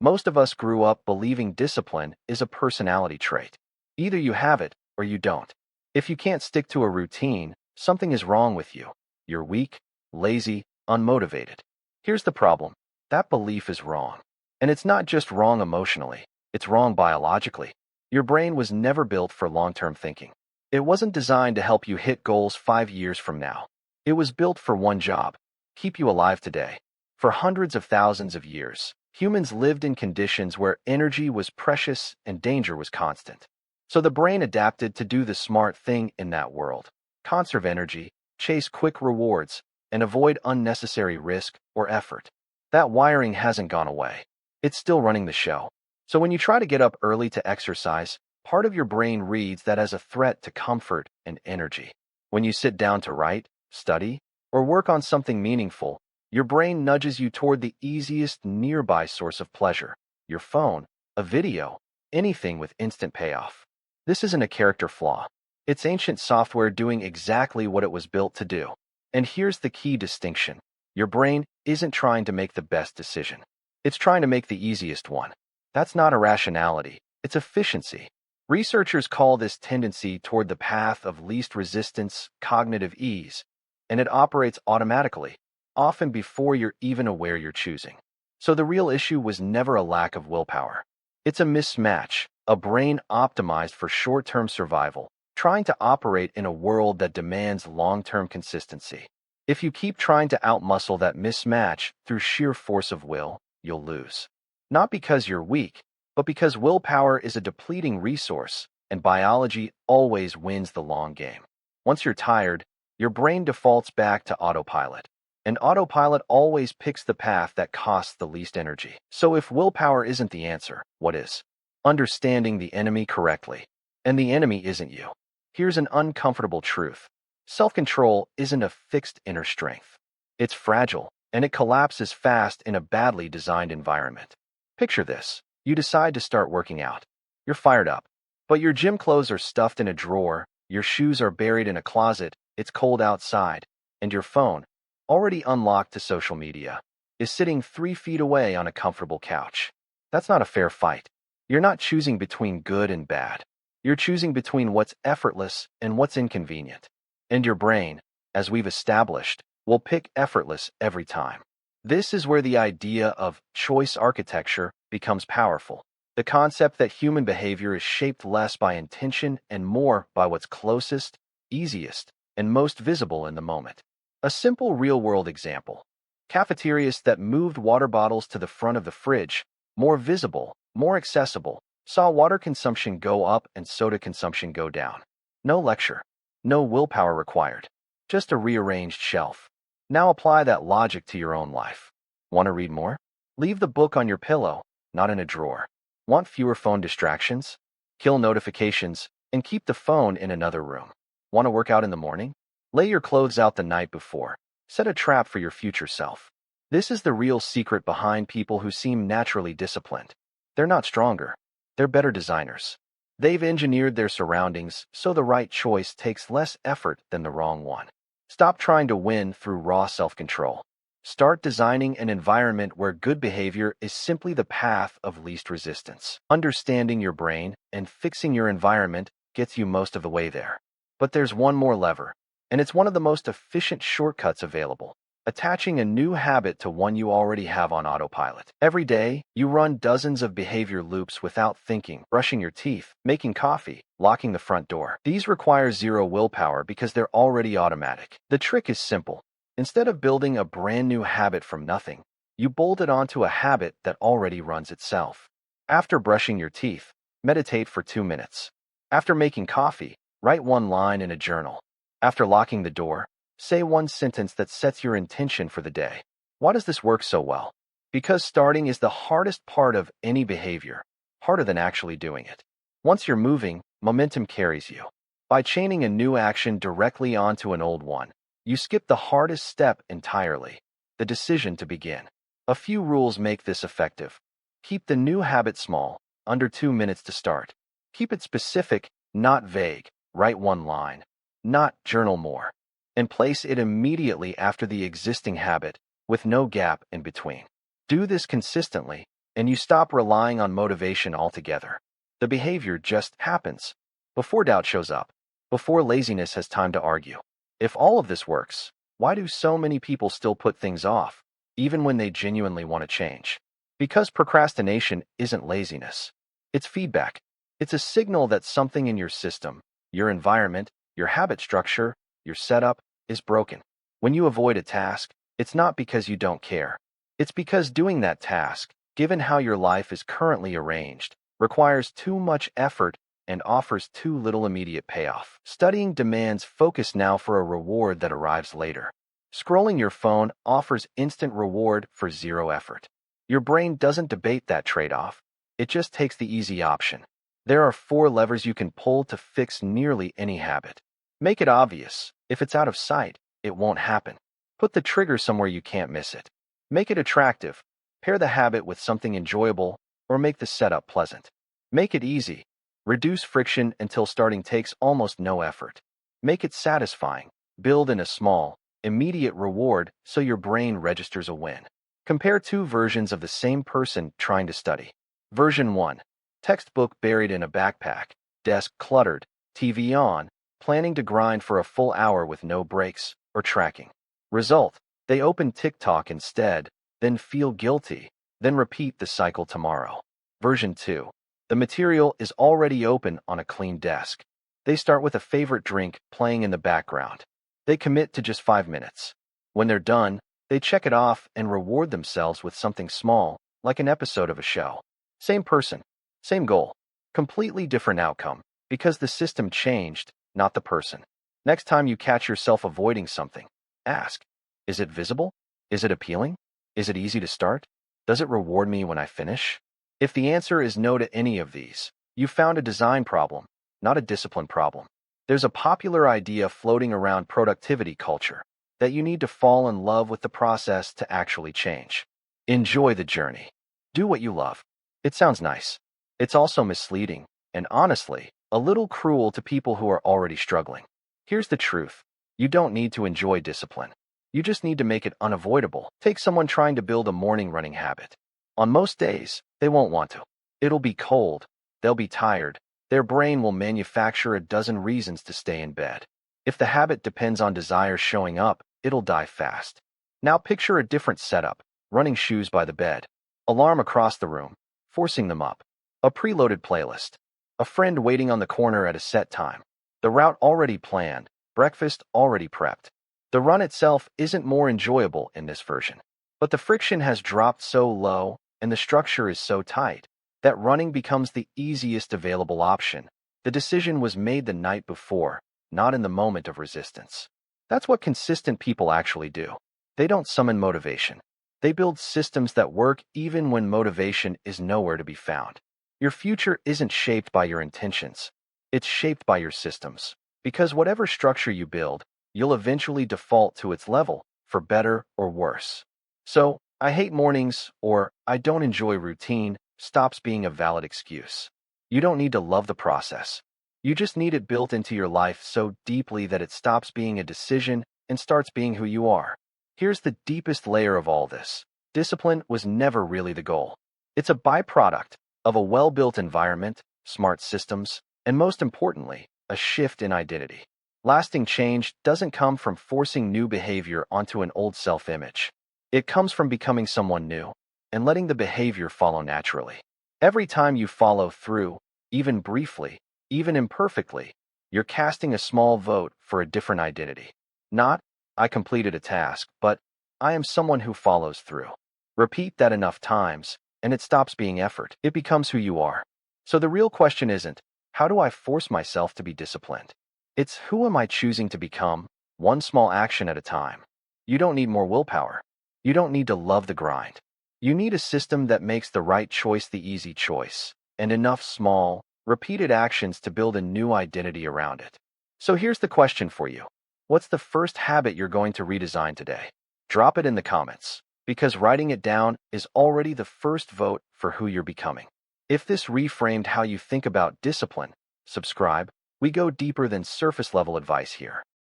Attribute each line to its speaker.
Speaker 1: Most of us grew up believing discipline is a personality trait. Either you have it or you don't. If you can't stick to a routine, something is wrong with you. You're weak, lazy, unmotivated. Here's the problem. That belief is wrong. And it's not just wrong emotionally, it's wrong biologically. Your brain was never built for long-term thinking. It wasn't designed to help you hit goals 5 years from now. It was built for one job: keep you alive today. For hundreds of thousands of years, humans lived in conditions where energy was precious and danger was constant. So the brain adapted to do the smart thing in that world: conserve energy, chase quick rewards, and avoid unnecessary risk or effort. That wiring hasn't gone away. It's still running the show. So when you try to get up early to exercise, part of your brain reads that as a threat to comfort and energy. When you sit down to write, study, or work on something meaningful, your brain nudges you toward the easiest nearby source of pleasure: your phone, a video, anything with instant payoff. This isn't a character flaw. It's ancient software doing exactly what it was built to do. And here's the key distinction. Your brain isn't trying to make the best decision. It's trying to make the easiest one. That's not irrationality. It's efficiency. Researchers call this tendency toward the path of least resistance cognitive ease, and it operates automatically, often before you're even aware you're choosing. So the real issue was never a lack of willpower. It's a mismatch, a brain optimized for short-term survival, trying to operate in a world that demands long-term consistency. If you keep trying to outmuscle that mismatch through sheer force of will, you'll lose. Not because you're weak, but because willpower is a depleting resource, and biology always wins the long game. Once you're tired, your brain defaults back to autopilot. And autopilot always picks the path that costs the least energy. So if willpower isn't the answer, what is? Understanding the enemy correctly. And the enemy isn't you. Here's an uncomfortable truth. Self-control isn't a fixed inner strength. It's fragile, and it collapses fast in a badly designed environment. Picture this. You decide to start working out. You're fired up. But your gym clothes are stuffed in a drawer, your shoes are buried in a closet, it's cold outside, and your phone, already unlocked to social media, is sitting 3 feet away on a comfortable couch. That's not a fair fight. You're not choosing between good and bad. You're choosing between what's effortless and what's inconvenient. And your brain, as we've established, will pick effortless every time. This is where the idea of choice architecture becomes powerful. The concept that human behavior is shaped less by intention and more by what's closest, easiest, and most visible in the moment. A simple real-world example. Cafeterias that moved water bottles to the front of the fridge, more visible, more accessible, saw water consumption go up and soda consumption go down. No lecture. No willpower required. Just a rearranged shelf. Now apply that logic to your own life. Want to read more? Leave the book on your pillow, not in a drawer. Want fewer phone distractions? Kill notifications and keep the phone in another room. Want to work out in the morning? Lay your clothes out the night before. Set a trap for your future self. This is the real secret behind people who seem naturally disciplined. They're not stronger. They're better designers. They've engineered their surroundings so the right choice takes less effort than the wrong one. Stop trying to win through raw self-control. Start designing an environment where good behavior is simply the path of least resistance. Understanding your brain and fixing your environment gets you most of the way there. But there's one more lever, and it's one of the most efficient shortcuts available: attaching a new habit to one you already have on autopilot. Every day, you run dozens of behavior loops without thinking: brushing your teeth, making coffee, locking the front door. These require zero willpower because they're already automatic. The trick is simple. Instead of building a brand new habit from nothing, you bolt it onto a habit that already runs itself. After brushing your teeth, meditate for 2 minutes. After making coffee, write one line in a journal. After locking the door, say one sentence that sets your intention for the day. Why does this work so well? Because starting is the hardest part of any behavior, harder than actually doing it. Once you're moving, momentum carries you. By chaining a new action directly onto an old one, you skip the hardest step entirely: the decision to begin. A few rules make this effective. Keep the new habit small, under 2 minutes to start. Keep it specific, not vague. Write one line, not journal more. And place it immediately after the existing habit, with no gap in between. Do this consistently, and you stop relying on motivation altogether. The behavior just happens before doubt shows up, before laziness has time to argue. If all of this works, why do so many people still put things off, even when they genuinely want to change? Because procrastination isn't laziness. It's feedback. It's a signal that something in your system, your environment, your habit structure, your setup is broken. When you avoid a task, it's not because you don't care. It's because doing that task, given how your life is currently arranged, requires too much effort and offers too little immediate payoff. Studying demands focus now for a reward that arrives later. Scrolling your phone offers instant reward for zero effort. Your brain doesn't debate that trade-off. It just takes the easy option. There are 4 levers you can pull to fix nearly any habit. Make it obvious. If it's out of sight, it won't happen. Put the trigger somewhere you can't miss it. Make it attractive. Pair the habit with something enjoyable or make the setup pleasant. Make it easy. Reduce friction until starting takes almost no effort. Make it satisfying. Build in a small, immediate reward so your brain registers a win. Compare 2 versions of the same person trying to study. Version 1. Textbook buried in a backpack, desk cluttered, TV on, planning to grind for a full hour with no breaks or tracking. Result: they open TikTok instead, then feel guilty, then repeat the cycle tomorrow. Version 2. The material is already open on a clean desk. They start with a favorite drink playing in the background. They commit to just 5 minutes. When they're done, they check it off and reward themselves with something small, like an episode of a show. Same person, same goal, completely different outcome, because the system changed, not the person. Next time you catch yourself avoiding something, ask, is it visible? Is it appealing? Is it easy to start? Does it reward me when I finish? If the answer is no to any of these, you found a design problem, not a discipline problem. There's a popular idea floating around productivity culture that you need to fall in love with the process to actually change. Enjoy the journey. Do what you love. It sounds nice. It's also misleading, and honestly, a little cruel to people who are already struggling. Here's the truth. You don't need to enjoy discipline. You just need to make it unavoidable. Take someone trying to build a morning running habit. On most days, they won't want to. It'll be cold. They'll be tired. Their brain will manufacture a dozen reasons to stay in bed. If the habit depends on desire showing up, it'll die fast. Now picture a different setup. Running shoes by the bed. Alarm across the room, forcing them up. A preloaded playlist. A friend waiting on the corner at a set time. The route already planned. Breakfast already prepped. The run itself isn't more enjoyable in this version. But the friction has dropped so low, and the structure is so tight, that running becomes the easiest available option. The decision was made the night before, not in the moment of resistance. That's what consistent people actually do. They don't summon motivation. They build systems that work even when motivation is nowhere to be found. Your future isn't shaped by your intentions. It's shaped by your systems. Because whatever structure you build, you'll eventually default to its level, for better or worse. So, I hate mornings, or I don't enjoy routine, stops being a valid excuse. You don't need to love the process. You just need it built into your life so deeply that it stops being a decision and starts being who you are. Here's the deepest layer of all this. Discipline was never really the goal. It's a byproduct of a well-built environment, smart systems, and most importantly, a shift in identity. Lasting change doesn't come from forcing new behavior onto an old self-image. It comes from becoming someone new and letting the behavior follow naturally. Every time you follow through, even briefly, even imperfectly, you're casting a small vote for a different identity. Not, I completed a task, but I am someone who follows through. Repeat that enough times, and it stops being effort. It becomes who you are. So the real question isn't, how do I force myself to be disciplined? It's who am I choosing to become, one small action at a time. You don't need more willpower. You don't need to love the grind. You need a system that makes the right choice the easy choice, and enough small, repeated actions to build a new identity around it. So here's the question for you. What's the first habit you're going to redesign today? Drop it in the comments, because writing it down is already the first vote for who you're becoming. If this reframed how you think about discipline, subscribe. We go deeper than surface level advice here.